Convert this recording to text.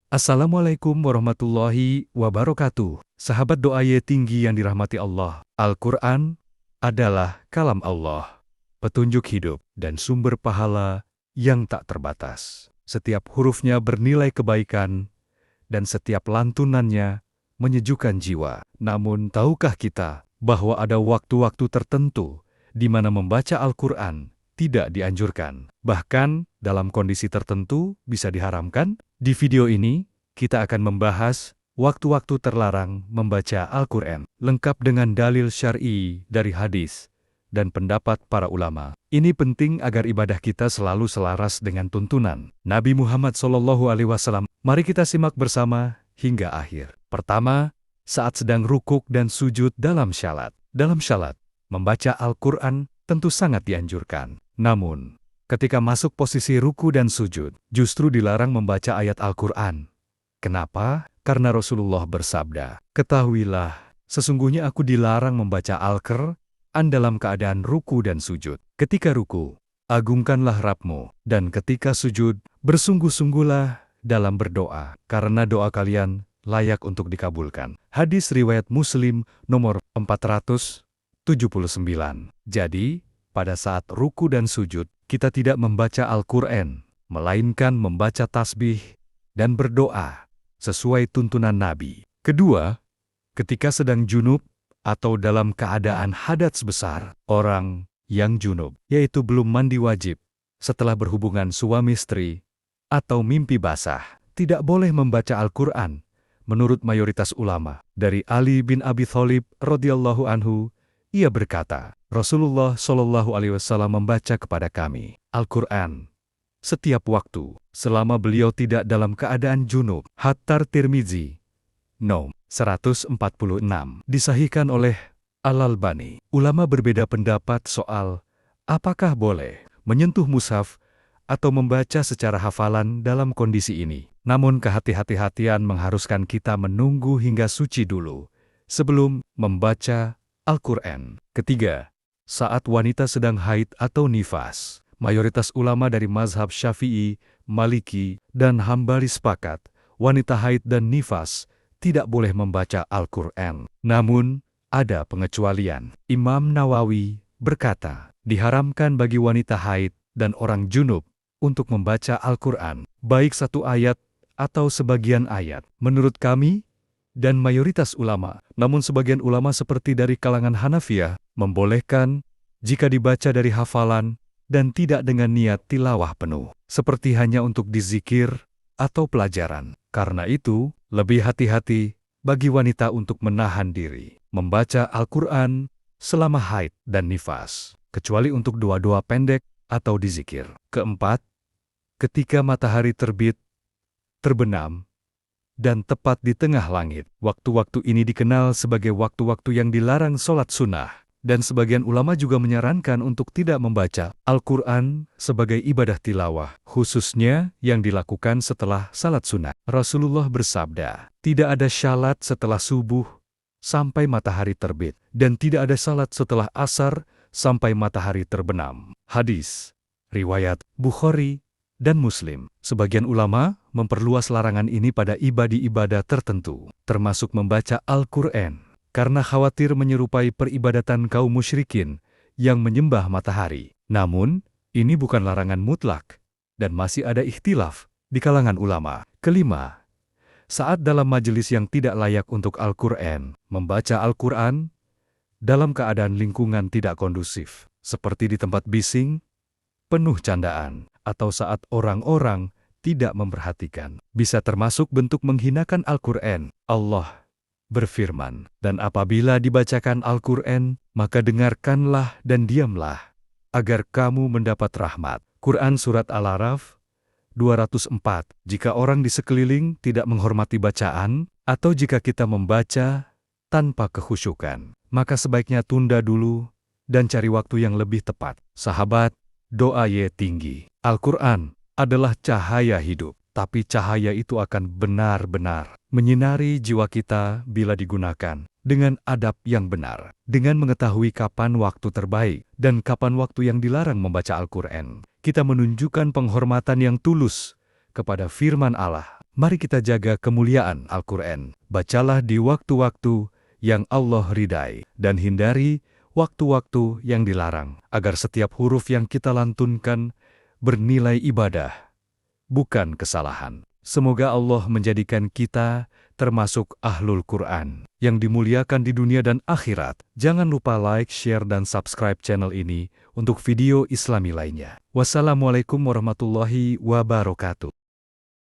Assalamualaikum warahmatullahi wabarakatuh. Sahabat doa ye tinggi yang dirahmati Allah, Al-Quran adalah kalam Allah, petunjuk hidup dan sumber pahala yang tak terbatas. Setiap hurufnya bernilai kebaikan dan setiap lantunannya menyejukkan jiwa. Namun, tahukah kita bahwa ada waktu-waktu tertentu di mana membaca Al-Quran tidak dianjurkan? Bahkan, dalam kondisi tertentu bisa diharamkan? Di video ini, kita akan membahas waktu-waktu terlarang membaca Al-Quran, lengkap dengan dalil syar'i dari hadis dan pendapat para ulama. Ini penting agar ibadah kita selalu selaras dengan tuntunan Nabi Muhammad SAW. Mari kita simak bersama hingga akhir. Pertama, saat sedang rukuk dan sujud dalam syalat. Dalam syalat, membaca Al-Quran tentu sangat dianjurkan. Namun, ketika masuk posisi ruku dan sujud, justru dilarang membaca ayat Al-Quran. Kenapa? Karena Rasulullah bersabda, "Ketahuilah, sesungguhnya aku dilarang membaca Al-Quran dalam keadaan ruku dan sujud. Ketika ruku, agungkanlah Rabb-mu, dan ketika sujud, bersungguh-sungguhlah dalam berdoa, karena doa kalian layak untuk dikabulkan." Hadis riwayat Muslim nomor 479. Jadi, pada saat ruku dan sujud, kita tidak membaca Al-Quran, melainkan membaca tasbih dan berdoa sesuai tuntunan Nabi. Kedua, ketika sedang junub atau dalam keadaan hadas besar, orang yang junub, yaitu belum mandi wajib, setelah berhubungan suami istri atau mimpi basah, tidak boleh membaca Al-Quran. Menurut mayoritas ulama, dari Ali bin Abi Thalib radhiyallahu anhu, ia berkata, Rasulullah SAW membaca kepada kami Al-Quran setiap waktu, selama beliau tidak dalam keadaan junub. At-Tirmidzi, Nom. 146, disahihkan oleh Al-Albani. Ulama berbeda pendapat soal apakah boleh menyentuh mushaf atau membaca secara hafalan dalam kondisi ini. Namun kehati-hatian mengharuskan kita menunggu hingga suci dulu sebelum membaca Al-Quran. Ketiga, saat wanita sedang haid atau nifas. Mayoritas ulama dari mazhab Syafi'i, Maliki, dan Hambali sepakat, wanita haid dan nifas tidak boleh membaca Al-Quran. Namun, ada pengecualian. Imam Nawawi berkata, diharamkan bagi wanita haid dan orang junub untuk membaca Al-Quran, baik satu ayat atau sebagian ayat. Menurut kami, dan mayoritas ulama, namun sebagian ulama seperti dari kalangan Hanafiyah, membolehkan jika dibaca dari hafalan dan tidak dengan niat tilawah penuh, seperti hanya untuk dizikir atau pelajaran. Karena itu, lebih hati-hati bagi wanita untuk menahan diri membaca Al-Quran selama haid dan nifas, kecuali untuk doa-doa pendek atau dizikir. Keempat, ketika matahari terbit, terbenam, dan tepat di tengah langit. Waktu-waktu ini dikenal sebagai waktu-waktu yang dilarang sholat sunnah. Dan sebagian ulama juga menyarankan untuk tidak membaca Al-Quran sebagai ibadah tilawah, khususnya yang dilakukan setelah salat sunnah. Rasulullah bersabda, tidak ada syalat setelah subuh sampai matahari terbit, dan tidak ada salat setelah asar sampai matahari terbenam. Hadis riwayat Bukhari dan Muslim. Sebagian ulama memperluas larangan ini pada ibadah-ibadah tertentu, termasuk membaca Al-Quran, karena khawatir menyerupai peribadatan kaum musyrikin yang menyembah matahari. Namun, ini bukan larangan mutlak, dan masih ada ikhtilaf di kalangan ulama. Kelima, saat dalam majelis yang tidak layak untuk Al-Quran, membaca Al-Quran dalam keadaan lingkungan tidak kondusif, seperti di tempat bising, penuh candaan, atau saat orang-orang tidak memperhatikan, bisa termasuk bentuk menghinakan Al-Quran. Allah berfirman, dan apabila dibacakan Al-Quran, maka dengarkanlah dan diamlah, agar kamu mendapat rahmat. Quran Surat Al-A'raf 204. Jika orang di sekeliling tidak menghormati bacaan, atau jika kita membaca tanpa kekhusyukan, maka sebaiknya tunda dulu dan cari waktu yang lebih tepat. Sahabat, doa ye tinggi. Al-Quran adalah cahaya hidup. Tapi cahaya itu akan benar-benar menyinari jiwa kita bila digunakan dengan adab yang benar. Dengan mengetahui kapan waktu terbaik dan kapan waktu yang dilarang membaca Al-Quran, kita menunjukkan penghormatan yang tulus kepada firman Allah. Mari kita jaga kemuliaan Al-Quran. Bacalah di waktu-waktu yang Allah ridai, dan hindari waktu-waktu yang dilarang, agar setiap huruf yang kita lantunkan bernilai ibadah, bukan kesalahan. Semoga Allah menjadikan kita termasuk Ahlul Quran yang dimuliakan di dunia dan akhirat. Jangan lupa like, share, dan subscribe channel ini untuk video Islami lainnya. Wassalamualaikum warahmatullahi wabarakatuh.